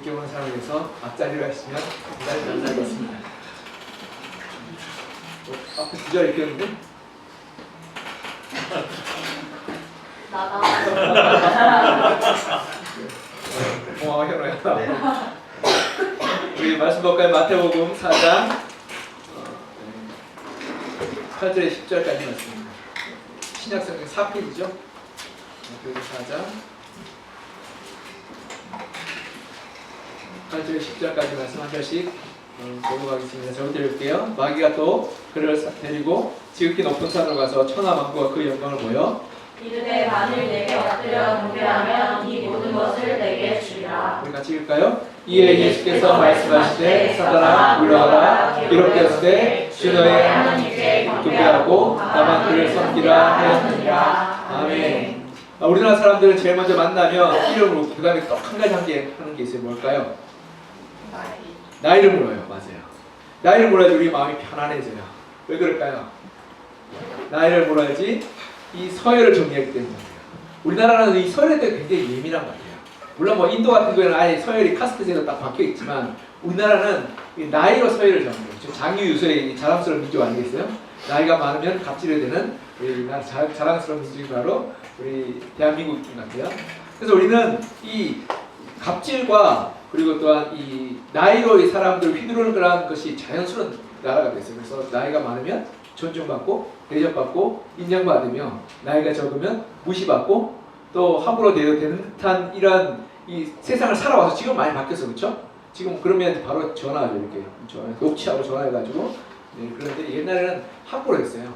늦게 오는 사람을 위해서 앞자리를 하시면 대단히 감사하겠습니다. 앞에 두 자리 있겠는데? 나가. 고마워 현호야. 우리 말씀 볼까요? 마태복음 4장 8절에 10절까지 말씀입니다. 신약성경 4페이지죠? 마태복음 4장 8절에 10절까지 말씀 한 절씩 보고 가겠습니다. 저부터 읽을게요. 마귀가 또 그를 데리고 지극히 높은 산으로 가서 천하만국과 그 영광을 보여 이르되 만일 내게 엎드려 경배하면 이 모든 것을 내게 주리라. 우리 같이 읽을까요? 이에 예수께서 말씀하시되 사단아 물러가라. 기록되었으되 주 너의 하나님께 경배하고 다만 그를 섬기라 하였느니라. 아멘. 우리나라 사람들은 제일 먼저 만나면 이름으로 그 다음에 또 한 가지 하는 게 있어요. 뭘까요? 나이를 물어요. 맞아요. 나이를 물어야지 우리 마음이 편안해져요. 왜 그럴까요? 나이를 물어야지 이 서열을 정리하기 때문이에요. 우리나라는 이 서열에 대해 굉장히 예민한 것 같아요. 물론 뭐 인도 같은 경우에는 아예 서열이 카스트제로 딱 박혀 있지만 우리나라는 이 나이로 서열을 정해요. 장유유서의 자랑스러운 민족 아니겠어요? 나이가 많으면 갑질이 되는 우리 자랑스러운 민족이 바로 우리 대한민국인 것 같아요. 그래서 우리는 이 갑질과 그리고 또한 이 나이로 이 사람들을 휘두르는 그런 것이 자연스러운 나라가 됐어요. 그래서 나이가 많으면 존중받고 대접받고 인정받으며 나이가 적으면 무시받고 또 함부로 대해도 되는 듯한 이런 이 세상을 살아와서 지금 많이 바뀌었어. 그렇죠? 지금 그러면 바로 전화하죠. 이렇게 녹취하고 전화해가지고 그런데 옛날에는 함부로 했어요.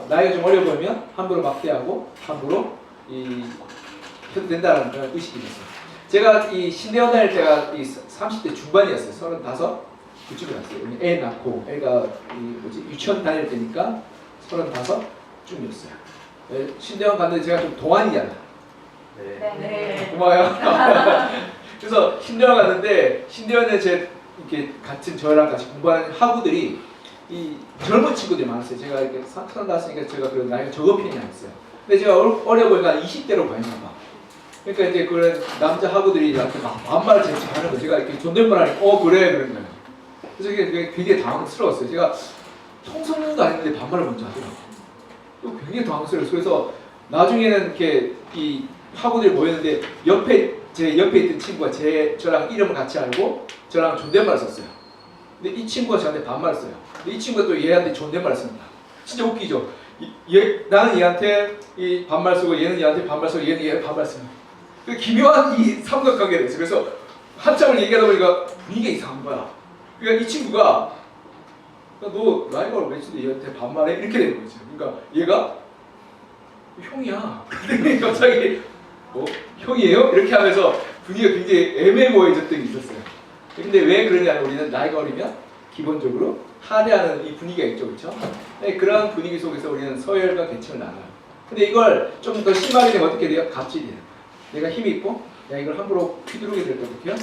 나이가 좀 어려 보이면 함부로 막대하고 함부로 해도 된다는 그런 의식이 있어요. 제가 이 신대원 다닐 때가 이 30대 중반이었어요. 35 그쯤에 왔어요. 애 낳고 애가 유치원 다닐 때니까 35쯤이었어요. 신대원 갔는데 제가 좀 동안이잖아. 네. 고마워요. 그래서 신대원 갔는데 신대원에 제 이렇게 같은 저랑 같이 공부하는 학우들이 이 젊은 친구들이 많았어요. 제가 이렇게 35이니까 제가 그런 나이가 적은 편이 아니었어요. 근데 제가 어려 보니까 20대로 보였나 봐. 그러니까 이제 그런 남자 학우들이 나한테 막 반말을 제치하는 거예요. 제가 이렇게 존댓말 하니까 그래 그런 거예요. 그래서 이게 굉장히 당황스러웠어요. 제가 청소년도 아닌데 반말을 먼저 하더라고요. 굉장히 당황스러웠어요. 그래서 나중에는 이렇게 이 학우들이 모였는데 제 옆에 있던 친구가 저랑 이름을 같이 알고 저랑 존댓말을 썼어요. 근데 이 친구가 저한테 반말을 써요. 근데 이 친구가 또 얘한테 존댓말을 씁니다. 진짜 웃기죠? 나는 얘한테 이 반말 쓰고 얘는 얘한테 반말 쓰고 얘는 얘한테 반말 쓰고 기묘한 이 삼각관계가 있어요. 그래서 한참을 얘기하다 보니까 분위기가 이상한 거야. 그러니까 이 친구가 너 나이가 몇인데 얘한테 반말해? 이렇게 되는 거죠. 그러니까 얘가 형이야. 근데 갑자기 형이에요? 이렇게 하면서 분위기가 굉장히 애매모호해졌던 게 있었어요. 근데 왜 그러냐면 우리는 나이가 어리면 기본적으로 하대하는 이 분위기가 있죠. 그렇죠? 네, 그런 분위기 속에서 우리는 서열과 계층을 나눠요. 근데 이걸 좀 더 심하게 되면 어떻게 돼요? 갑질이에요. 내가 힘이 있고 내가 이걸 함부로 휘두르게 될 때 어떻게 해요?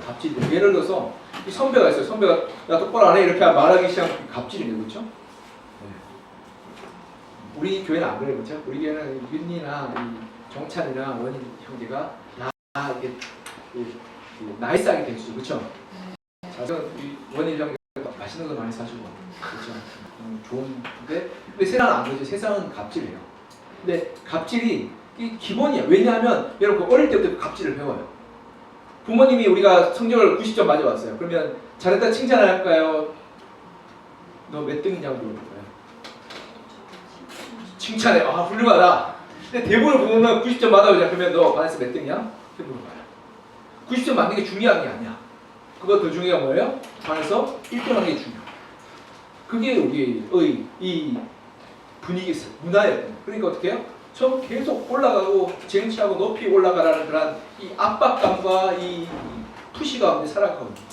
갑질이에요. 예를 들어서 이 선배가 있어요. 선배가 야 똑바로 안 해 이렇게 말하기 시작하면 갑질이에요. 그렇죠? 네. 우리 교회는 안 그래요. 그렇죠? 우리 교회는 윤리나 정찬이나 원인 형제가 다 이렇게 나이스하게 대주죠. 그렇죠? 저는 원인 형제가 맛있는 거 많이 사주고 그렇죠? 좋은데 근데 세상은 안 그러죠. 세상은 갑질이에요. 근데 갑질이 기본이야. 왜냐하면 여러분 어릴 때부터 갑질을 배워요. 부모님이 우리가 성적을 90점 맞아왔어요. 그러면 잘했다 칭찬할까요? 너 몇 등이냐고 물어볼까요? 칭찬해. 훌륭하다. 근데 대부분 부모는 90점 맞아오자. 그러면 너 반에서 몇 등이야? 이렇게 물어봐요. 90점 맞는 게 중요한 게 아니야. 그거 더 중요한 거예요? 반에서 1등하는 게 중요해요. 그게 우리의 이 분위기 문화예요. 그러니까 어떻게 해요? 저 계속 올라가고 쟁취하고 높이 올라가라는 그런 이 압박감과 이 푸시 가운데 살아가거든요.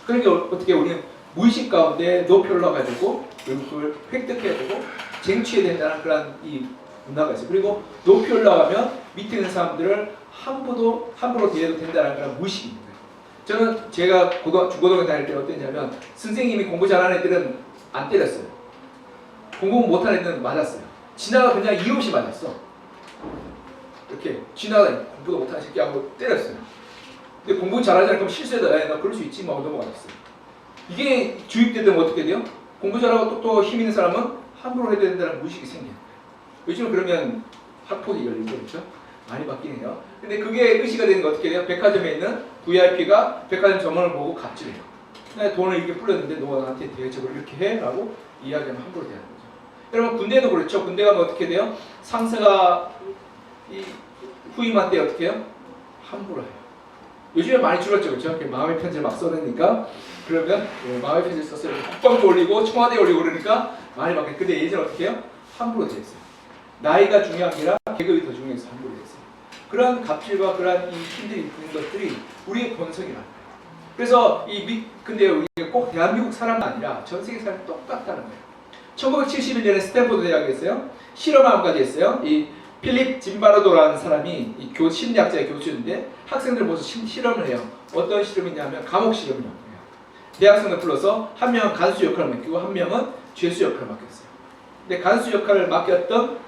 그러니까 어떻게 우리는 무의식 가운데 높이 올라가야 되고 그리고 그걸 획득해야 되고 쟁취해야 된다는 그런 이 문화가 있어요. 그리고 높이 올라가면 밑에 있는 사람들을 함부로 대해도 된다는 그런 무의식이 있는 거예요. 저는 제가 중고등학교 다닐 때 어땠냐면 선생님이 공부 잘하는 애들은 안 때렸어요. 공부 못하는 애들은 맞았어요. 지나가 그냥 이유 없이 맞았어. 이렇게 지나가 공부도 못하는 새끼하고 때렸어요. 근데 공부 잘하지 않으면 실수해도 나 그럴 수 있지 뭐 넘어가겠어요. 이게 주입되면 어떻게 돼요? 공부 잘하고 똑똑하고 힘 있는 사람은 함부로 해야 된다는 무의식이 생겨요. 요즘은 그러면 학폭이 열리죠, 그렇죠? 많이 바뀌네요. 근데 그게 의식가 되는 거 어떻게 돼요? 백화점에 있는 VIP가 백화점 점원을 보고 갑질해요. 돈을 이렇게 뿌렸는데 너 나한테 대접을 이렇게 해? 라고 이야기하면 함부로 대하는 거죠. 여러분 군대도 그렇죠. 군대 가면 어떻게 돼요? 상사가 이 후임한테 어떻게 해요? 함부로 해요. 요즘에 많이 줄었죠, 그렇죠? 마음의 편지를 막 써내니까 그러면 마음의 편지를 썼어요. 국방도 올리고 청와대에 올리고 그러니까 많이 바뀌어요. 근데 예전에 어떻게 해요? 함부로 대했어요. 나이가 중요한 게 아니라 계급이 더 중요해서 함부로 대했어요. 그런 갑질과 그런 이 힘들이 있는 것들이 우리의 본성이라는 거예요. 그래서 근데 우리가 꼭 대한민국 사람만 아니라 전 세계 사람이 똑같다는 거예요. 1971년에 스탠포드 대학에서요 실험함까지 했어요. 이 필립 짐바르도라는 사람이 이 심리학자의 교수인데 학생들 모두 실험을 해요. 어떤 실험이냐면 감옥 실험이에요. 대학생들 불러서 한 명은 간수 역할을 맡기고 한 명은 죄수 역할을 맡겼어요. 근데 간수 역할을 맡겼던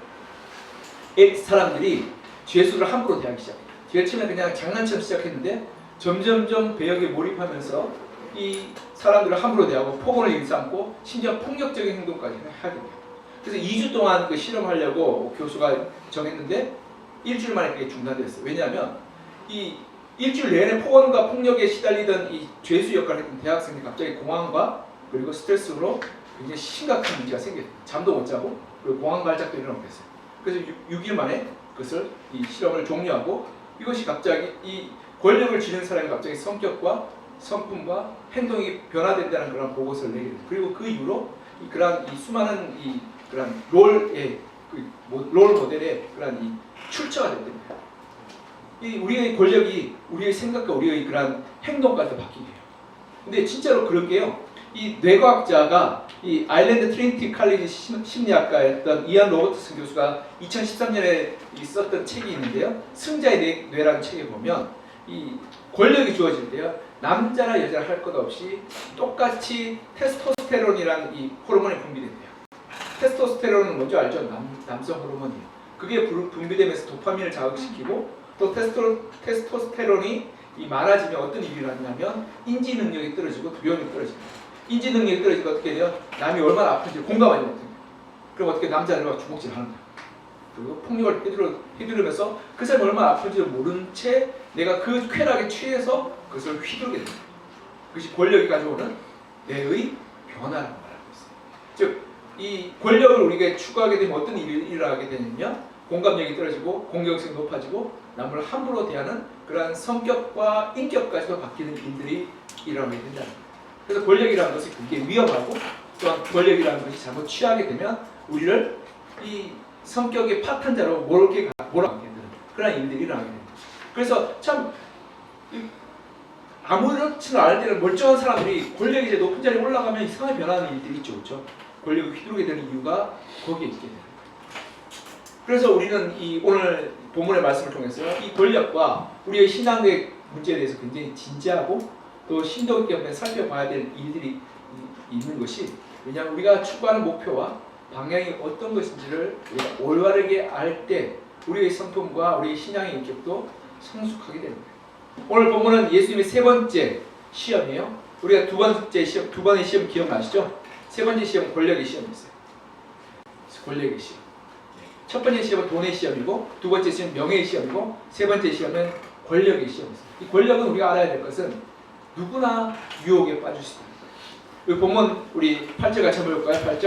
사람들이 죄수를 함부로 대하기 시작해요. 뒤에 처음에 그냥 장난처럼 시작했는데 점점점 배역에 몰입하면서 이 사람들을 함부로 대하고 폭언을 일삼고 심지어 폭력적인 행동까지 하게 돼요. 그래서 2주 동안 그 실험하려고 교수가 정했는데 일주일 만에 그게 중단됐어요. 왜냐하면 이 일주일 내내 폭언과 폭력에 시달리던 이 죄수 역할을 했던 대학생이 갑자기 공황과 그리고 스트레스로 굉장히 심각한 문제가 생겨요. 잠도 못 자고 그리고 공황 발작도 일어나게 됐어요. 그래서 6일 만에 그것을 이 실험을 종료하고 이것이 갑자기 이 권력을 쥐는 사람이 갑자기 성격과 성품과 행동이 변화된다는 그런 보고서를 내게 됩니다. 그리고 그 이후로 그러한 이 수많은 이 그런 롤의 롤 모델의 그런 이 출처가 됩니다. 이 우리의 권력이 우리의 생각과 우리의 그런 행동까지 바뀌게 해요. 근데 진짜로 그런 게요. 이 뇌과학자가 이 아일랜드 트리니티 칼리지 심리학과였던 이안 로버트슨 교수가 2013년에 썼던 책이 있는데요. 승자의 뇌라는 책에 보면 이 권력이 주어질 때요. 남자나 여자나 할 것 없이 똑같이 테스토스테론이라는 이 호르몬이 분비된대요. 테스토스테론은 뭔지 알죠? 남성 호르몬이에요. 그게 분비되면서 도파민을 자극시키고 또 테스토스테론이 많아지면 어떤 일이 일어나냐면 인지 능력이 떨어지고 두려움이 떨어집니다. 인지 능력이 떨어지면 어떻게 돼요? 남이 얼마나 아픈지 공감하지 못해요. 그럼 어떻게 남자를 막 주먹질하는 거예요. 그리고 폭력을 휘두르면서 그 사람이 얼마나 아픈지를 모른 채 내가 그 쾌락에 취해서 그것을 휘두르게 됩니다. 그것이 권력이 가져오는 뇌의 변화라고 말하고 있어요. 즉 이 권력을 우리가 추구하게 되면 어떤 일이 일어나게 되냐면 공감력이 떨어지고 공격성이 높아지고 남을 함부로 대하는 그러한 성격과 인격까지도 바뀌는 일들이 일어나게 된다는 거예요. 그래서 권력이라는 것이 굉장히 위험하고 또한 권력이라는 것이 잘못 취하게 되면 우리를 이 성격의 파탄자로 몰아가게 되는 그런 일들이 일어나게 됩니다. 그래서 참 아무렇지도 않을 때는 멀쩡한 사람들이 권력이 이제 높은 자리에 올라가면 이상하게 변하는 일들이 있죠. 그렇죠? 권력을 휘두르게 되는 이유가 거기에 있게 됩니다. 그래서 우리는 이 오늘 본문의 말씀을 통해서 이 권력과 우리의 신앙의 문제에 대해서 굉장히 진지하고 또 심도 있게 한번 살펴봐야 될 일들이 있는 것이 왜냐하면 우리가 추구하는 목표와 방향이 어떤 것인지를 우리가 올바르게 알 때 우리의 성품과 우리의 신앙의 인격도 성숙하게 됩니다. 오늘 본문은 예수님의 세 번째 시험이에요. 우리가 두 번의 시험 기억나시죠? 세 번째 시험은 권력의 시험이었어요. 권력의 시험. 첫 번째 시험은 돈의 시험이고 두 번째 시험은 명예의 시험이고 세 번째 시험은 권력의 시험이었어요. 이 권력은 우리가 알아야 될 것은 누구나 유혹에 빠질 수 있다. 이 본문 우리 8절 같이 한번 볼까요?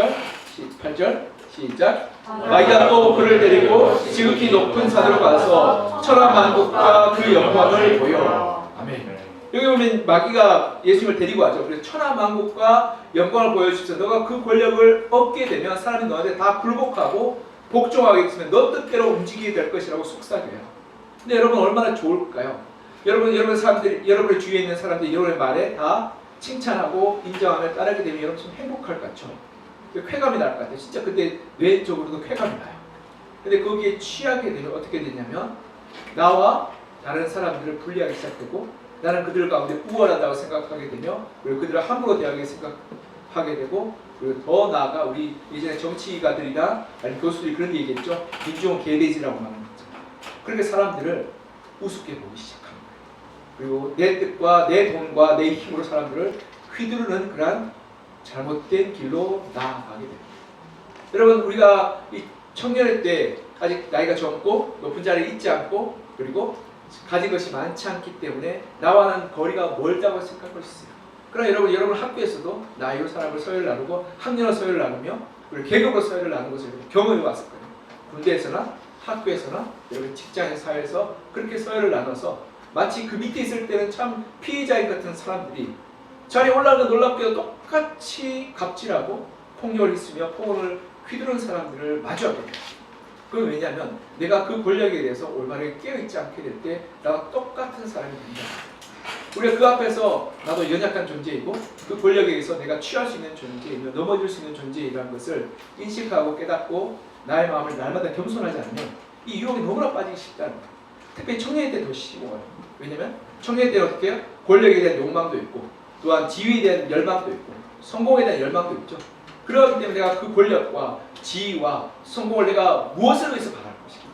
8절 시작. 마귀가 또 그를 데리고 지극히 높은 산으로 가서 천하만국과 그 영광을 보여. 아멘. 여기 보면 마귀가 예수님을 데리고 가죠. 그래서 천하만국과 영광을 보여주셔서 너가 그 권력을 얻게 되면 사람이 너한테 다 굴복하고 복종하게 되면 너 뜻대로 움직이게 될 것이라고 속삭여요. 근데 여러분 얼마나 좋을까요? 여러분 사람들이 여러분의 주위에 있는 사람들이 여러분의 말에 다 칭찬하고 인정하며 따르게 되면 여러분 좀 행복할 것 같죠? 쾌감이 날 것 같아요. 진짜 근데 뇌적으로도 쾌감이 나요. 근데 거기에 취하게 되면 어떻게 되냐면 나와 다른 사람들을 분리하기 시작되고 나는 그들 가운데 우월하다고 생각하게 되며 그리고 그들을 함부로 대하게 생각하게 되고 그리고 더 나아가 우리 예전에 정치가들이나 아니 교수들이 그런 얘기했죠. 민중 개돼지라고 말하는 거죠. 그렇게 사람들을 우습게 보기 시작합니다. 그리고 내 뜻과 내 돈과 내 힘으로 사람들을 휘두르는 그러한 잘못된 길로 나아가게 됩니다. 여러분, 우리가 이 청년일 때 아직 나이가 젊고 높은 자리에 있지 않고 그리고 가진 것이 많지 않기 때문에 나와는 거리가 멀다고 생각할 수 있어요. 그러나 여러분 학교에서도 나이로 사람을 서열을 나누고 학년으로 서열을 나누며 그리고 계급으로 서열을 나누는 것을 경험해 왔을 거예요. 군대에서나 학교에서나 여러분 직장의 사회에서 그렇게 서열을 나눠서 마치 그 밑에 있을 때는 참 피해자인 같은 사람들이 자리에 올라가는 놀랍게도 똑같이 갑질하고 폭력을 있으며 폭언을 휘두르는 사람들을 마주하게 돼요. 그건 왜냐하면 내가 그 권력에 대해서 올바르게 깨어있지 않게 될 때 나와 똑같은 사람이 된다. 우리가 그 앞에서 나도 연약한 존재이고 그 권력에 의해서 내가 취할 수 있는 존재이며 넘어질 수 있는 존재이라는 것을 인식하고 깨닫고 나의 마음을 날마다 겸손하지 않으면 이 유혹에 너무나 빠지기 쉽다는 거예요. 특히 청년일 때 더 심해요. 왜냐하면 청년일 때는 어떻게 해요? 권력에 대한 욕망도 있고 또한 지위에 대한 열망도 있고 성공에 대한 열망도 있죠. 그렇기 때문에 내가 그 권력과 지위와 성공을 내가 무엇을 위해서 바랄 것인가,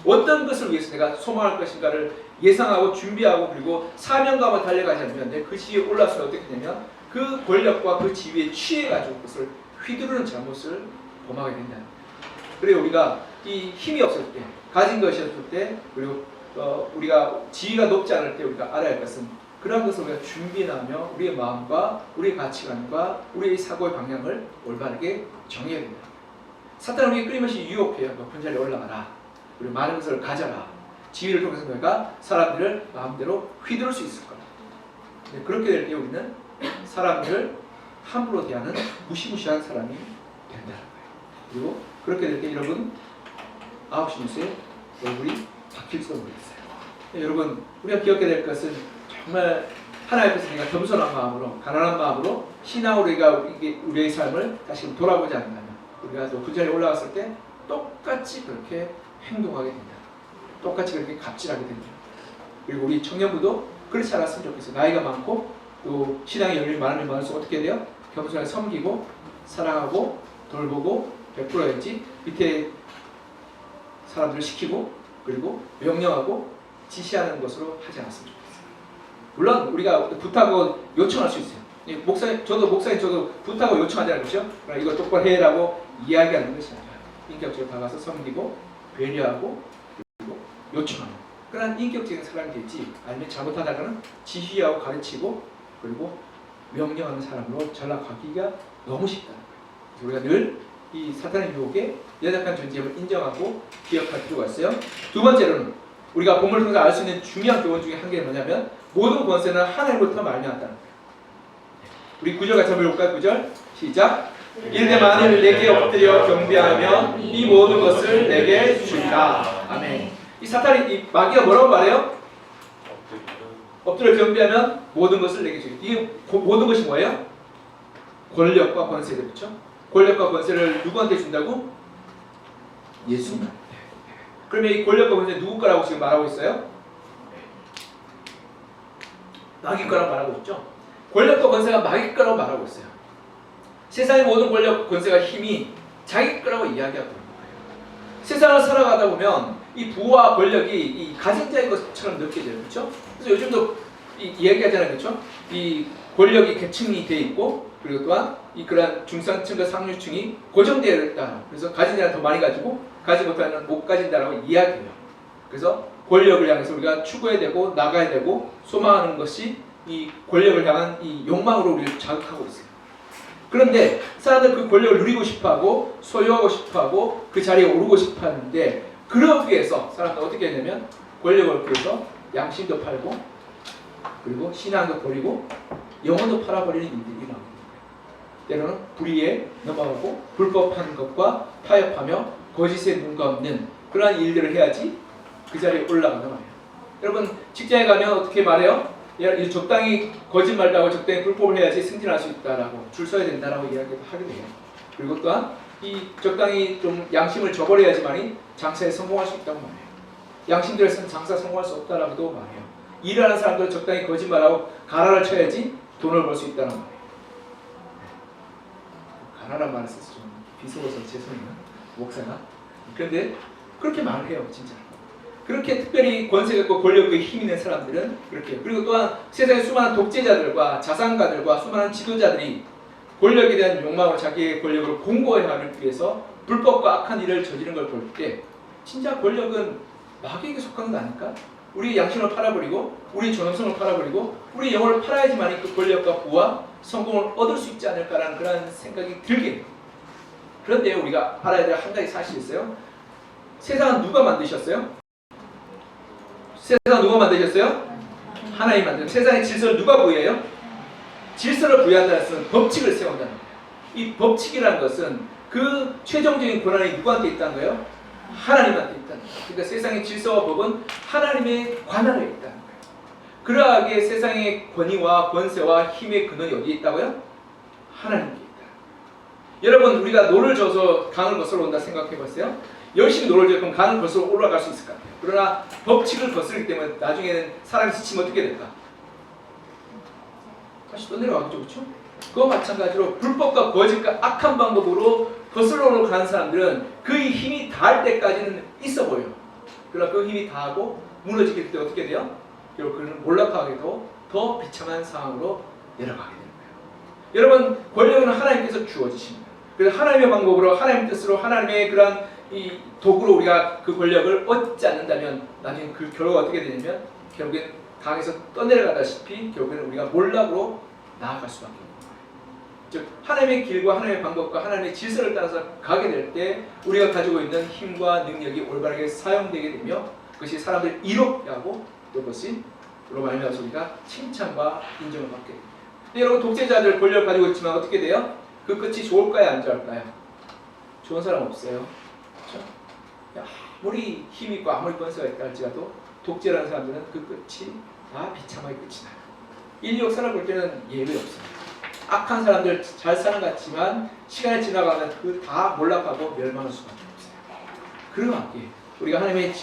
어떤 것을 위해서 내가 소망할 것인가를 예상하고 준비하고 그리고 사명감을 달려가지 않으면 내가 그 지위에 올라서 어떻게 되냐면 그 권력과 그 지위에 취해가지고 그것을 휘두르는 잘못을 범하게 된다는 거예요. 그리고 우리가 이 힘이 없을 때, 가진 것이 없을 때, 그리고 우리가 지위가 높지 않을 때 우리가 알아야 할 것은 그러한 것을 우리가 준비하며 우리의 마음과 우리의 가치관과 우리의 사고의 방향을 올바르게 정해야 된다. 사탄은 우리에게 끊임없이 유혹해요. 높은 자리에 올라가라. 그리고 많은 것을 가져라. 지위를 통해서 너희가 사람들을 마음대로 휘두를 수 있을 거다. 그렇게 될 때 우리는 사람들을 함부로 대하는 무시무시한 사람이 된다는 거예요. 그리고 그렇게 될 때 여러분 9시 뉴스에 얼굴이 바뀔지도 모르겠어요. 여러분 우리가 기억해야 될 것은 정말 하나님 앞에서 내가 겸손한 마음으로 가난한 마음으로 신앙으로 우리의 삶을 다시 돌아보지 않는다면 우리가 높은 자리에 올라갔을 때 똑같이 그렇게 행동하게 된다. 똑같이 그렇게 갑질하게 된다. 그리고 우리 청년부도 그렇지 않았으면 좋겠어요. 나이가 많고 또 신앙의 영역이 많으면 많을수록 어떻게 해야 돼요? 겸손하게 섬기고 사랑하고 돌보고 베풀어야지 밑에 사람들을 시키고 그리고 명령하고 지시하는 것으로 하지 않았으면 좋겠어요. 물론 우리가 부탁하고 요청할 수 있어요. 목사님 저도 부탁하고 요청하자는 것이죠. 그러나 이거 똑바로 해라고 이야기하는 것이 아니라 인격적으로 다가가서 섬기고 배려하고 그리고 요청하는 그런 인격적인 사람이 되지 아니면 잘못하다가는 지휘하고 가르치고 그리고 명령하는 사람으로 전락하기가 너무 쉽다. 우리가 늘 이 사탄의 유혹에 연약한 존재임을 인정하고 기억할 필요가 있어요. 두 번째로는 우리가 본문을 통해서 알 수 있는 중요한 교훈 중에 한 개는 뭐냐면 모든 권세는 하나님으로부터 말미암았다는 거예요. 우리 9절 같이 한번 읽을까요? 9절 시작. 이르되 만일 내게 엎드려 경배하면 이 모든 것을 내게 주리라. 아멘. 이 사탄이 이 마귀가 뭐라고 말해요? 엎드려 경배하면 모든 것을 내게 주리라. 이게 모든 것이 뭐예요? 권력과 권세죠. 그렇죠? 권력과 권세를 누구한테 준다고? 예수님. 그러면 이 권력과 권세 누구 거라고 지금 말하고 있어요? 마귀 거라고 말하고 있죠. 권력과 권세가 마귀 거라고 말하고 있어요. 세상의 모든 권력, 권세가 힘이 자기 거라고 이야기하고 있는 거예요. 세상을 살아가다 보면 이 부와 권력이 이 가진 자의 것처럼 느껴져요. 그렇죠? 그래서 요즘도 이야기하잖아요. 그렇죠? 이 권력이 계층이 돼 있고 그리고 또한 이 그러한 중산층과 상류층이 고정되어 있다. 그래서 가진 자는 더 많이 가지고 가지 못하는 못 가진다라고 이야기해요. 그래서 권력을 향해서 우리가 추구해야 되고 나가야 되고 소망하는 것이 이 권력을 향한 이 욕망으로 우리를 자극하고 있어요. 그런데 사람들 그 권력을 누리고 싶어하고 소유하고 싶어하고 그 자리에 오르고 싶어하는데 그러기 위해서 사람들 어떻게 했냐면 권력을 얻기 위해서 양심도 팔고 그리고 신앙도 버리고 영혼도 팔아버리는 일들이 나옵니다. 때로는 불의에 넘어가고 불법한 것과 타협하며 거짓에 눈 감는 그러한 일들을 해야지 그 자리에 올라간단 말이에요. 여러분 직장에 가면 어떻게 말해요? 적당히 거짓말도 하고 적당히 불법을 해야지 승진할 수 있다라고 줄 서야 된다라고 이야기를 하게 돼요. 그리고 또한 이 적당히 좀 양심을 저버려야지만이 장사에 성공할 수 있다고 말해요. 양심대로서는 장사 성공할 수 없다라고도 말해요. 일하는 사람들은 적당히 거짓말하고 가라를 쳐야지 돈을 벌 수 있다는 말이에요. 가라란 말을 써서 좀 비속어서 죄송해요. 목사가. 그런데 그렇게 말을 해요. 진짜. 그렇게 특별히 권세가 있고 권력과 힘 있는 사람들은 그렇게 해요. 그리고 또한 세상의 수많은 독재자들과 자산가들과 수많은 지도자들이 권력에 대한 욕망으로 자기의 권력을 공고하기 위해서 불법과 악한 일을 저지른 걸 볼 때 진짜 권력은 마귀에게 속한 거 아닐까? 우리의 양심을 팔아버리고 우리의 존엄성을 팔아버리고 우리의 영혼을 팔아야지만 그 권력과 부와 성공을 얻을 수 있지 않을까라는 그런 생각이 들게 돼요. 그런데 우리가 알아야 될 한 가지 사실이 있어요. 세상은 누가 만드셨어요? 세상은 누가 만드셨어요? 하나님 만드셨어요. 세상의 질서를 누가 부여해요? 질서를 부여한다는 것은 법칙을 세운다는 거예요. 이 법칙이라는 것은 그 최종적인 권한이 누구한테 있다는 거예요? 하나님한테 있다는 거예요. 그러니까 세상의 질서와 법은 하나님의 관할에 있다는 거예요. 그러하게 세상의 권위와 권세와 힘의 근원이 어디에 있다고요? 하나님께 있다. 여러분, 우리가 노를 져서 강을 거슬러 온다 생각해 봤어요? 열심히 노를 져서 그럼 강을 거슬러 올라갈 수 있을 것 같아요. 그러나 법칙을 거스르기 때문에 나중에는 사람이 지치면 어떻게 될까? 다시 또 내려가겠죠, 그렇죠? 그와 마찬가지로 불법과 거짓과 악한 방법으로 거슬러 올라가는 사람들은 그의 힘이 닿을 때까지는 있어 보여요. 그러나 그 힘이 닿고 무너지게 될 때 어떻게 돼요? 결국 그는 몰락하게도 더 비참한 상황으로 내려가게 되는 거예요. 여러분, 권력은 하나님께서 주어지십니다. 그래서 하나님의 방법으로 하나님의 뜻으로 하나님의 그런 이 도구로 우리가 그 권력을 얻지 않는다면 나중에 그 결과가 어떻게 되냐면 결국엔 강에서 떠내려가다시피 결국에는 우리가 몰락으로 나아갈 수밖에 없는 거예요. 즉 하나님의 길과 하나님의 방법과 하나님의 질서를 따라서 가게 될 때 우리가 가지고 있는 힘과 능력이 올바르게 사용되게 되며 그것이 사람들이 이롭게 하고 또 그것이 그로 말미암아서 우리가 칭찬과 인정을 받게 됩니다. 근데 여러분, 독재자들 권력을 가지고 있지만 어떻게 돼요? 그 끝이 좋을까요? 안 좋을까요? 좋은 사람 없어요. 그렇죠? 아무리 힘이 있고 아무리 권세가 있다 할지라도 독재라는 사람들은 그 끝이 다 비참하게 끝이 나요. 인류 역사를 볼 때는 예외 없습니다. 악한 사람들 잘 사는 것 같지만 시간이 지나가면 그 다 몰락하고 멸망할 수밖에 없어요. 그러하게 우리가 하나님의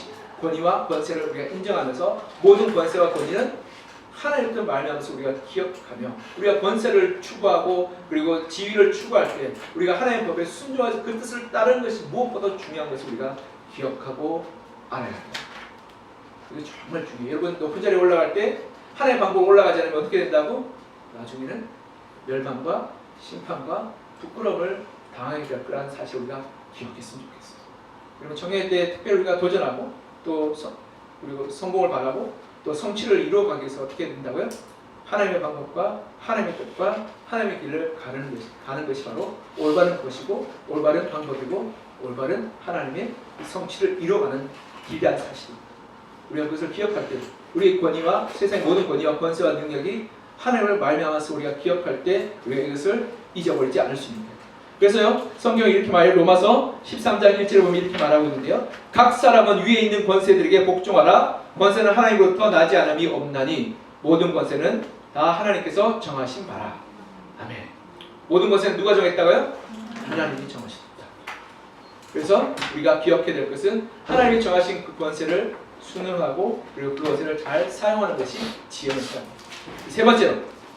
권위와 권세를 우리가 인정하면서 모든 권세와 권위는 하나님께 말미암아서 우리가 기억하며 우리가 권세를 추구하고 그리고 지위를 추구할 때 우리가 하나님의 법에 순종해서 그 뜻을 따르는 것이 무엇보다 중요한 것을 우리가 기억하고 알아야 합니다. 이게 정말 중요해요. 여러분, 높은 자리에 올라갈 때 하나님의 방법으로 올라가지 않으면 어떻게 된다고? 나중에는 멸망과 심판과 부끄러움을 당하게 될 거라는 사실을 우리가 기억했으면 좋겠어요. 그리고 청년 때 특별히 우리가 도전하고 또 그리고 성공을 바라고 또 성취를 이루어가기 위해서 어떻게 된다고요? 하나님의 방법과 하나님의 뜻과 하나님의 길을 가는 것이 바로 올바른 것이고 올바른 방법이고 올바른 하나님의 성취를 이루어가는 기대한 사실입니다. 우리가 그것을 기억할 때 우리의 권위와 세상의 모든 권위와 권세와 능력이 하나님을 말미암아서 우리가 기억할 때 우리가 이것을 잊어버리지 않을 수 있는 거예요. 그래서요, 성경이 이렇게 말해요. 로마서 13장 1절에 보면 이렇게 말하고 있는데요. 각 사람은 위에 있는 권세들에게 복종하라. 권세는 하나님으로부터 나지 않음이 없나니 모든 권세는 다 하나님께서 정하신 바라. 아멘. 모든 권세는 누가 정했다고요? 하나님이 정하셨다. 그래서 우리가 기억해야 될 것은 하나님이 정하신 그 권세를 순응하고 그리고 그 권세를 잘 사용하는 것이 지혜의 시간입니다. 세 번째로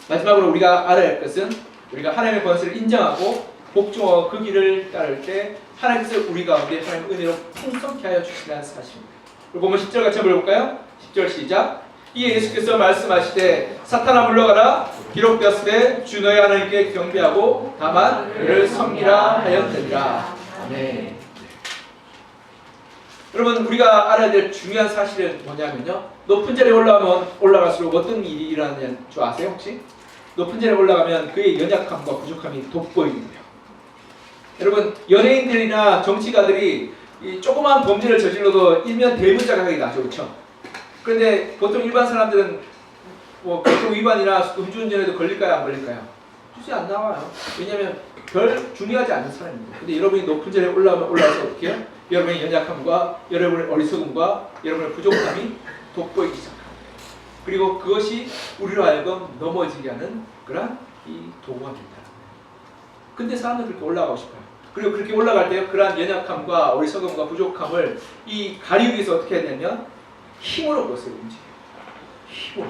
마지막으로 우리가 알아야 할 것은 우리가 하나님의 권세를 인정하고 복종하고 그 길을 따를 때 하나님께서 우리 가운데 하나님의 은혜로 풍성케 하여 주신다는 사실입니다. 그리고 보면 10절 같이 한번 볼까요? 10절 시작. 이에 예수께서 말씀하시되 사탄아 물러가라. 기록되었으되 주 너희 하나님께 경배하고 다만 그를 섬기라 하였느니라. 아멘. 여러분, 우리가 알아야 될 중요한 사실은 뭐냐면요, 높은 자리에 올라갈수록 어떤 일이 일어나는 줄 아세요 혹시? 높은 자리에 올라가면 그의 연약함과 부족함이 돋보이는데요. 여러분, 연예인들이나 정치가들이 이 조그마한 범죄를 저질러도 일면 대문자각이 나죠, 그렇죠? 그런데 보통 일반 사람들은 뭐 교통 위반이나 음주운전에도 걸릴까요, 안 걸릴까요? 굳이 안 나와요. 왜냐하면 별 중요하지 않은 사람입니다. 근데 여러분이 높은 자리에 올라와서 어떻게 해요? 여러분의 연약함과 여러분의 어리석음과 여러분의 부족함이 돋보이기 시작합니다. 그리고 그것이 우리로 하여금 넘어지게 하는 그런 이 도구가 된다. 근데 사람들은 그렇게 올라가고 싶어요. 그리고 그렇게 올라갈 때 그러한 연약함과 어리석음과 부족함을 이 가리기 위해서 어떻게 해야 되냐면 힘으로 그것을 움직여요. 힘으로.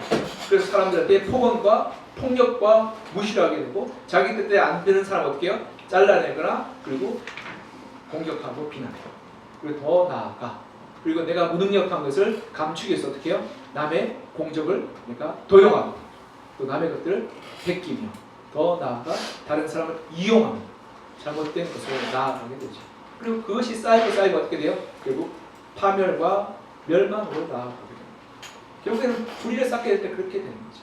그래서 사람들한테 폭언과 폭력과 무시를 하게 되고 자기 뜻에 안 되는 사람 어떻게 해요? 잘라내거나 그리고 공격하고 비난해요. 그리고 더 나아가 그리고 내가 무능력한 것을 감추기 위해서 어떻게 해요? 남의 공적을 내가 도용하고 또 남의 것들을 베끼며 더 나아가 다른 사람을 이용하며 잘못된 것으로 나아가게 되죠. 그리고 그것이 쌓이고 어떻게 돼요? 결국 파멸과 멸망으로 나아가게 됩니다. 결국에는 불의를 쌓게 될 때 그렇게 되는 거죠.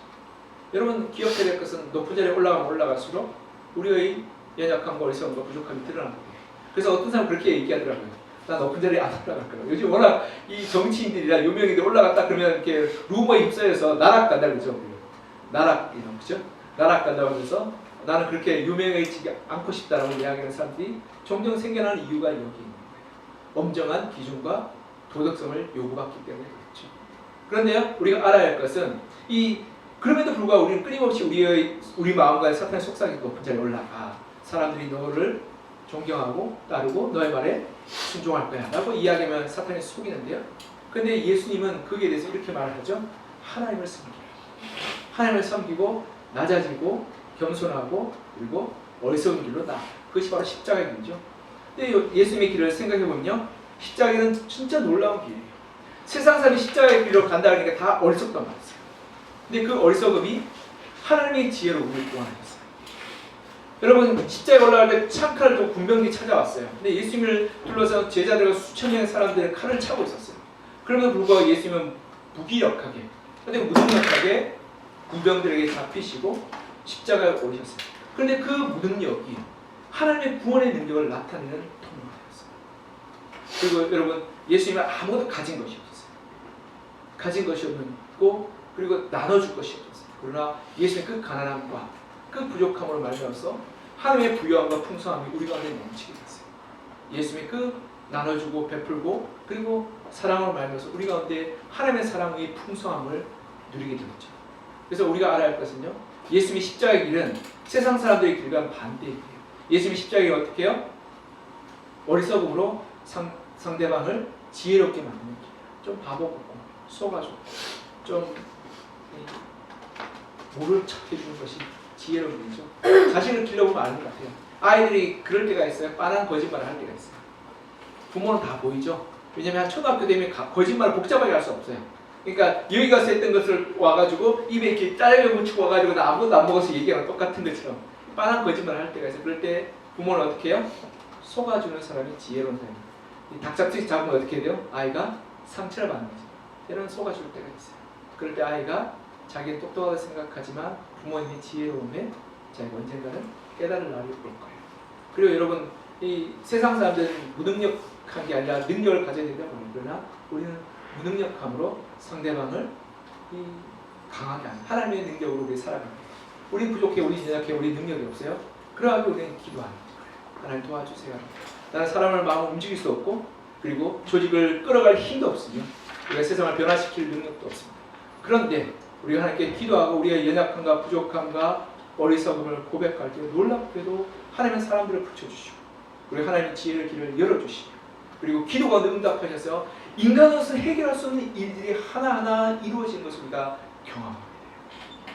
여러분 기억해야 될 것은 높은 자리에 올라가면 올라갈수록 우리의 연약함과 어리석음과 부족함이 드러나는 거예요. 그래서 어떤 사람은 그렇게 얘기하더라고요. 나 높은 자리에 안 올라갈 거야. 요즘 워낙 이 정치인들이나 유명인들 올라갔다 그러면 이렇게 루머에 휩싸여서 나락 간다 그러죠. 나락이라고 그죠? 나락 간다고 하면서 나는 그렇게 유명해지지 않고 싶다라고 이야기하는 사람들이 종종 생겨나는 이유가 여기 있는 거예요. 엄정한 기준과 도덕성을 요구받기 때문에 그렇죠. 그런데요, 우리가 알아야 할 것은 그럼에도 불구하고 우리는 끊임없이 우리 마음과 사탄의 속삭이 높은 자리에 올라가 사람들이 너를 존경하고 따르고 너의 말에 순종할 거야 라고 이야기하면 사탄이 속이는데요. 그런데 예수님은 거기에 대해서 이렇게 말을 하죠. 하나님을 섬기라. 하나님을 섬기고 낮아지고 겸손하고 그리고 어리석은 길로 나아가. 그것이 바로 십자가의 길이죠. 근데 예수님의 길을 생각해보면요, 십자가는 진짜 놀라운 길이에요. 세상 사람이 십자가의 길로 간다 그러니까 다 어리석단 말이에요. 근데 그 어리석음이 하나님의 지혜로 우리를 구원하셨어요. 여러분 십자가에 올라갈 때 창칼을 또 군병들이 찾아왔어요. 근데 예수님을 둘러싼 제자들과 수천 명의 사람들이 칼을 차고 있었어요. 그럼에도 불구하고 예수님은 무기력하게, 근데 무능력하게 군병들에게 잡히시고 십자가에 오르셨어요. 그런데 그 무능력이 하나님의 구원의 능력을 나타내는 통로가 되었어요. 그리고 여러분 예수님은 아무것도 가진 것이 없었어요. 가진 것이 없고 그리고 나눠줄 것이 없었어요. 그러나 예수님의 그 가난함과 그 부족함으로 말미암아서 하나님의 부유함과 풍성함이 우리 가운데 넘치게 됐어요. 예수님의 그 나눠주고 베풀고 그리고 사랑으로 말미암아서 우리 가운데 하나님의 사랑의 풍성함을 누리게 되었죠. 그래서 우리가 알아야 할 것은요, 예수님의 십자가의 길은 세상 사람들의 길과는 반대의 길이에요. 예수님의 십자가의 길은 어떻게 해요? 어리석음으로 상대방을 지혜롭게 만드는 길이에요. 좀 바보 같고 속아주고 좀 모른 척 해주는 것이 지혜로운 일이죠. 자신을 길러보면 아는 것 같아요. 아이들이 그럴 때가 있어요. 빤한 거짓말을 할 때가 있어요. 부모는 다 보이죠. 왜냐하면 초등학교 되면 거짓말을 복잡하게 할 수 없어요. 그러니까 여기 가서 했던 것을 와가지고 입에 이렇게 짜장면 묻히고 와가지고 나 아무것도 안 먹어서 얘기하는 똑같은 것처럼 빤한 거짓말을 할 때가 있어요. 그럴 때 부모는 어떻게 해요? 속아주는 사람이 지혜로운 사람이에요. 닭잡듯이 잡으면 어떻게 해야 돼요? 아이가 상처를 받는 거죠. 때로는 속아줄 때가 있어요. 그럴 때 아이가 자기는 똑똑하다고 생각하지만 부모님의 지혜로움에 자기가 언젠가는 깨달을 날이 올 거예요. 그리고 여러분 이 세상 사람들은 무능력한 게 아니라 능력을 가져야 된다고 합니다. 그러나 우리는 무능력함으로 상대방을 강하게 하는 하나님의 능력으로 우리 살아갑니다. 우리 부족해, 우리 연약해, 우리 능력이 없어요. 그러하고 우리는 기도하는 거예요. 하나님 도와주세요. 나는 사람을 마음을 움직일 수 없고 그리고 조직을 끌어갈 힘도 없으며 우리가 세상을 변화시킬 능력도 없습니다. 그런데 우리가 하나님께 기도하고 우리의 연약함과 부족함과 어리석음을 고백할 때 놀랍게도 하나님은 사람들을 붙여주시고 우리 하나님의 지혜의 길을 열어주시고 그리고 기도가 응답하셔서 인간으로서 해결할 수 없는 일들이 하나하나 이루어지는 것을 우리가 경험합니다.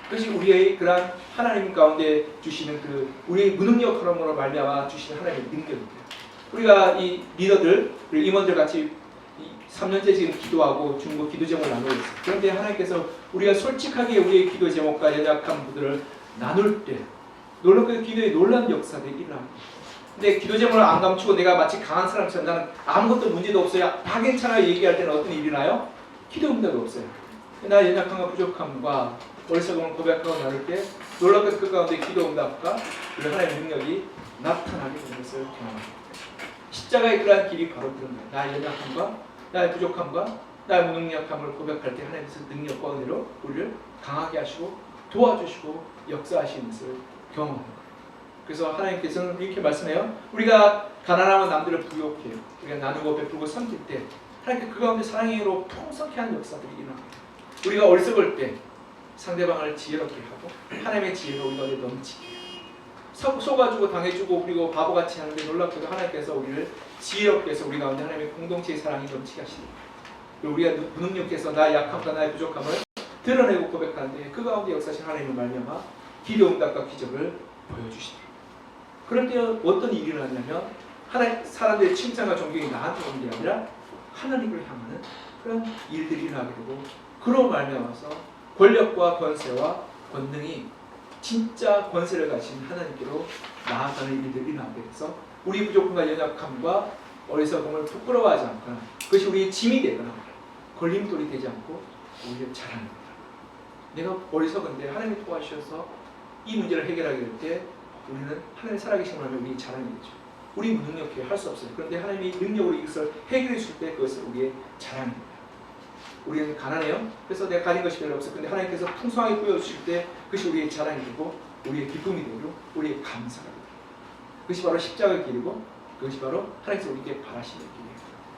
그것이 우리의 그러한 하나님 가운데 주시는 우리의 무능력함으로 말미암아 주시는 하나님의 능력입니다. 우리가 이 리더들, 우리 임원들 같이 3년째 지금 기도하고 중보 기도 제목을 나누고 있어요. 그런데 하나님께서 우리가 솔직하게 우리의 기도 제목과 연약한 분들을 나눌 때 놀랍게도 기도에 놀라운 역사들이 일어납니다. 근데 기도 제목을 안 감추고 내가 마치 강한 사람처럼 나는 아무것도 문제도 없어요. 다 괜찮아 얘기할 때는 어떤 일이 나요? 기도 응답이 없어요. 나 연약함과 부족함과 어리석음을 고백하고 나눌 때 놀랍게도 그 가운데 기도 응답과 우리 하나님의 능력이 나타나게 되는 것을 경험합니다. 십자가의 그러한 길이 바로 그런 거예요. 나의 연약함과 나의 부족함과 나의 무능력함을 고백할 때 하나님께서 능력과 은혜로 우리를 강하게 하시고 도와주시고 역사하시는 것을 경험합니다. 그래서 하나님께서는 이렇게 말씀해요. 우리가 가난하면 남들을 부욕해요. 우리가 나누고 베풀고 섬길 때 하나님께 그 가운데 사랑으로 풍성케 하는 역사들이 일어납니다. 우리가 어리석을 때 상대방을 지혜롭게 하고 하나님의 지혜로 우리 가운데 넘치게 해요. 속아주고 당해주고 그리고 바보같이 하는데 놀랍게도 하나님께서 우리를 지혜롭게 해서 우리 가운데 하나님의 공동체의 사랑이 넘치게 하시는 거예요. 우리가 무능력해서 나의 약함과 나의 부족함을 드러내고 고백하는데 그 가운데 역사하신 하나님의 말미암아 기도 응답과 기적을 보여주시더라. 그럴 때 어떤 일이 일어나냐면 하나님 사람들의 칭찬과 존경이 나한테 오는 게 아니라 하나님을 향하는 그런 일들이 일어나게 되고, 그로 말미암아서 권력과 권세와 권능이 진짜 권세를 가진 하나님께로 나아가는 일들이 일어나게 돼서 우리 부족함과 연약함과 어리석음을 부끄러워하지 않거나 그것이 우리의 짐이 되거나 걸림돌이 되지 않고 오히려 자랑합니다. 내가 어리석은데 하나님이 도와주셔서 이 문제를 해결하게 될 때 우리는 하나님의 살아계심을 하면 우리의 자랑이 되죠. 우리 무능력해 할 수 없어요. 그런데 하나님이 능력으로 이것을 해결해 줄 때 그것은 우리의 자랑입니다. 우리는 가난해요. 그래서 내가 가진 것이 별로 없어. 그런데 하나님께서 풍성하게 부여주실 때 그것이 우리의 자랑이 되고 우리의 기쁨이 되고 우리의 감사가 되고, 그것이 바로 십자가의 길이고 그것이 바로 하나님께서 우리에게 바라시는 길이에요.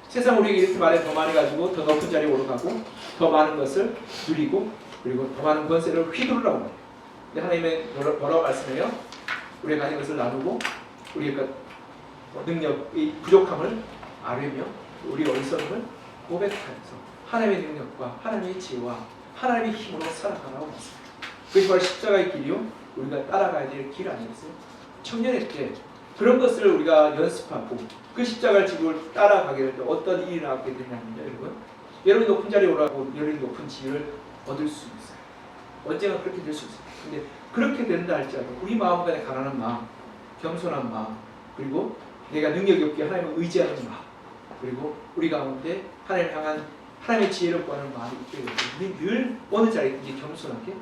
세상 우리에게 이렇게 말해 더 많이 가지고 더 높은 자리에 오르가고 더 많은 것을 누리고 그리고 더 많은 권세를 휘두르라고 해요. 근데 하나님의 뭐라고 말씀해요? 우리가 가진 것을 나누고 우리의 능력의 부족함을 아뢰며 우리의 어리석음을 고백하면서 하나님의 능력과 하나님의 지혜와 하나님의 힘으로 살아가라고 말씀합니다. 그것이 바로 십자가의 길이요 우리가 따라가야 될 길 아니겠어요? 청년의 때 그런 것을 우리가 연습하고 그 십자가를 지고 따라가게 될 때 어떤 일이 나게 되냐면요, 여러분. 여러분이 높은 자리에 오라고 여러분이 높은 지위를 얻을 수 있어요. 언젠가 그렇게 될 수 있어요. 근데 그렇게 된다 할지라도 우리 마음 간에 가난한 마음, 겸손한 마음, 그리고 내가 능력이 없기에 하나님을 의지하는 마음, 그리고 우리 가운데 하나님을 향한 하나님의 지혜를 구하는 마음이 있게 되고 우리 늘 어느 자리든지 겸손하게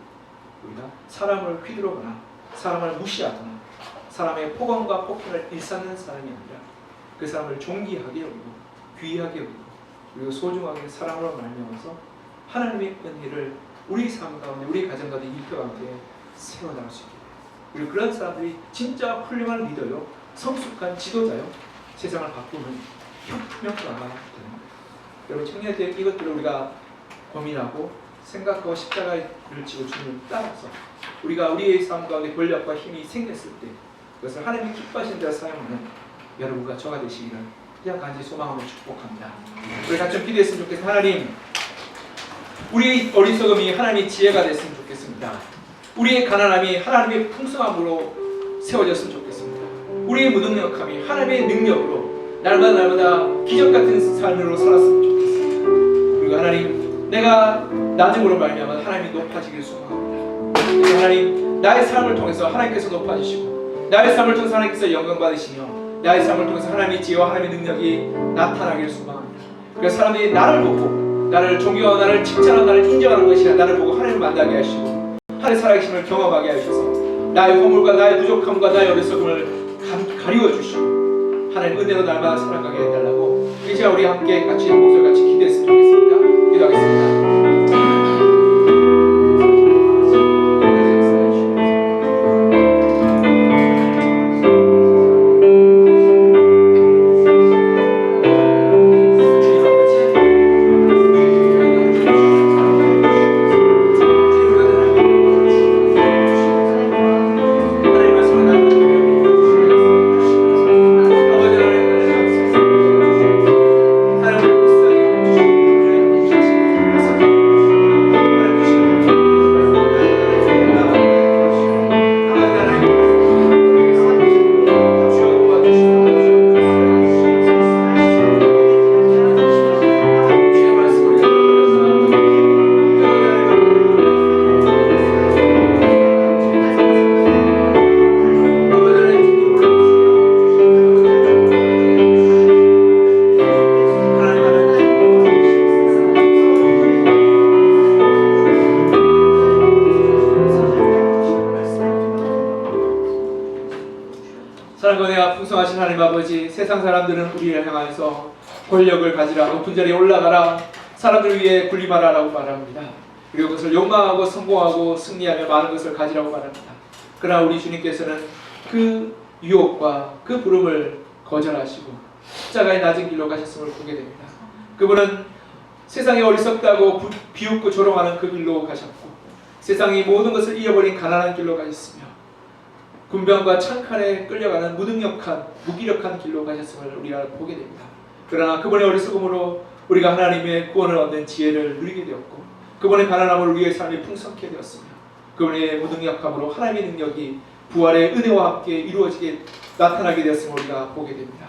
우리가 사람을 휘두르거나 사람을 무시하거나 사람의 폭언과 폭행을 일삼는 사람이 아니라 그 사람을 존귀하게 여기고 귀하게 여기고 그리고 소중하게 사랑으로 말미암아서 하나님의 은혜를 우리 삶 가운데 우리 가정 가운데 일터 가운데 세워나갈 수 있게 돼요. 그리고 그런 사람들이 진짜 훌륭한 리더요 성숙한 지도자요 세상을 바꾸는 혁명가가 되는 거예요. 여러분 청년들 이것들을 우리가 고민하고 생각하고 십자가를 지고 주님을 따라서 우리가 우리의 삶 가운데 권력과 힘이 생겼을 때 그것을 하나님이 기뻐하시는 대로 사용하는 여러분과 저가 되시기를 그냥 간절히 소망하며 축복합니다. 우리 같이 좀 기도했으면 좋겠습니다. 하나님, 우리의 어리석음이 하나님의 지혜가 됐으면 좋겠습니다. 우리의 가난함이 하나님의 풍성함으로 세워졌으면 좋겠습니다. 우리의 무능력함이 하나님의 능력으로 날마다 기적같은 삶으로 살았으면 좋겠습니다. 그리고 하나님, 내가 나중으로 말미암아 하나님이 높아지기를 소망합니다. 그래서 하나님, 나의 삶을 통해서 하나님께서 높아지시고 나의 삶을 통해서 하나님께서 영광 받으시며 나의 삶을 통해서 하나님의 지혜와 하나님의 능력이 나타나기를 소망합니다. 그래서 사람들이 나를 보고 나를 존경하고 나를 칭찬하고 나를 인정하는 것이 아니라 나를 보고 하나님을 만나게 하시고 하나님의 살아계심을 경험하게 하셔서 나의 허물과 나의 부족함과 나의 어리석음을 가리워 주시고 하나님 은혜로 날마다 살아가게 해달라고 이제 우리 함께 같이 목소리 같이 기도했으면 좋겠습니다. 기도하겠습니다. 사랑과 은혜가 풍성하신 하나님 아버지, 세상 사람들은 우리를 향하여서 권력을 가지라, 높은 자리에 올라가라, 사람들을 위해 군림하라라고 말합니다. 그리고 그것을 욕망하고 성공하고 승리하며 많은 것을 가지라고 말합니다. 그러나 우리 주님께서는 그 유혹과 그 부름을 거절하시고 십자가의 낮은 길로 가셨음을 보게 됩니다. 그분은 세상에 어리석다고 비웃고 조롱하는 그 길로 가셨고 세상이 모든 것을 잃어버린 가난한 길로 가셨으며 군병과 창칼에 끌려가는 무능력한 무기력한 길로 가셨음을 우리가 보게 됩니다. 그러나 그분의 어리석음으로 우리가 하나님의 구원을 얻는 지혜를 누리게 되었고 그분의 가난함으로 우리의 삶이 풍성케 되었으며 그분의 무능력함으로 하나님의 능력이 부활의 은혜와 함께 이루어지게 나타나게 되었음을 우리가 보게 됩니다.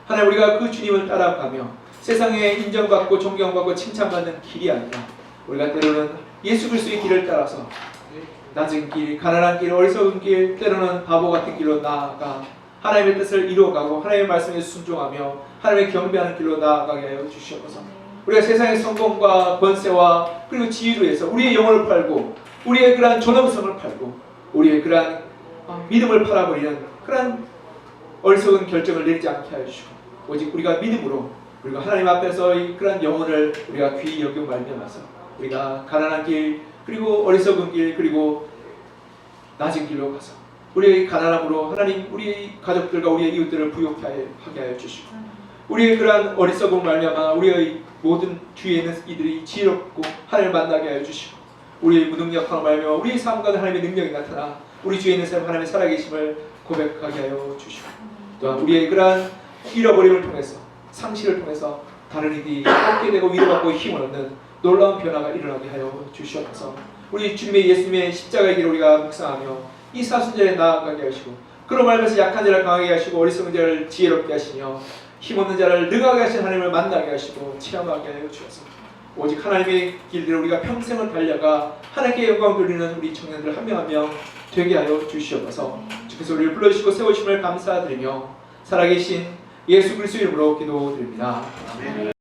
하나님, 우리가 그 주님을 따라가며 세상에 인정받고 존경받고 칭찬받는 길이 아니라 우리가 때로는 예수 그리스도의 길을 따라서 낮은 길, 가난한 길, 어리석은 길, 때로는 바보 같은 길로 나아가 하나님의 뜻을 이루어가고 하나님의 말씀에 순종하며 하나님의 경배하는 길로 나아가게 하여 주시옵소서. 우리가 세상의 성공과 권세와 그리고 지위로 해서 우리의 영혼을 팔고 우리의 그러한 존엄성을 팔고 우리의 그러한 믿음을 팔아버리는 그러한 어리석은 결정을 내리지 않게 하여 주시고 오직 우리가 믿음으로 우리가 하나님 앞에서 이 그러한 영혼을 우리가 귀히 여겨 말미암아서 우리가 가난한 길 그리고 어리석은 길 그리고 낮은 길로 가서 우리의 가난함으로 하나님 우리 가족들과 우리의 이웃들을 부욕하게 하여 주시고 우리의 그러한 어리석은 말미암아 우리의 모든 주위에 있는 이들이 지혜롭고 하나님을 만나게 하여 주시고 우리의 무능력함을 말미암아 우리의 삶과 하나님의 능력이 나타나 우리 주위에 있는 사람 하나님의 살아계심을 고백하게 하여 주시고 또한 우리의 그러한 잃어버림을 통해서 상실을 통해서 다른 이들이 얻게 되고 위로받고 힘을 얻는 놀라운 변화가 일어나게 하여 주시옵소서. 우리 주님의 예수님의 십자가의 길을 우리가 묵상하며 이 사순절에 나아가게 하시고 그로 말미암아서 약한 자를 강하게 하시고 어리석은 자를 지혜롭게 하시며 힘없는 자를 능하게 하신 하나님을 만나게 하시고 체험하게 하여 주옵소서. 오직 하나님의 길들을 우리가 평생을 달려가 하나님께 영광 돌리는 우리 청년들 한 명 한 명 되게 하여 주시옵소서. 주께서 우리를 불러주시고 세우심을 감사드리며 살아계신 예수 그리스도 이름으로 기도드립니다. 아멘.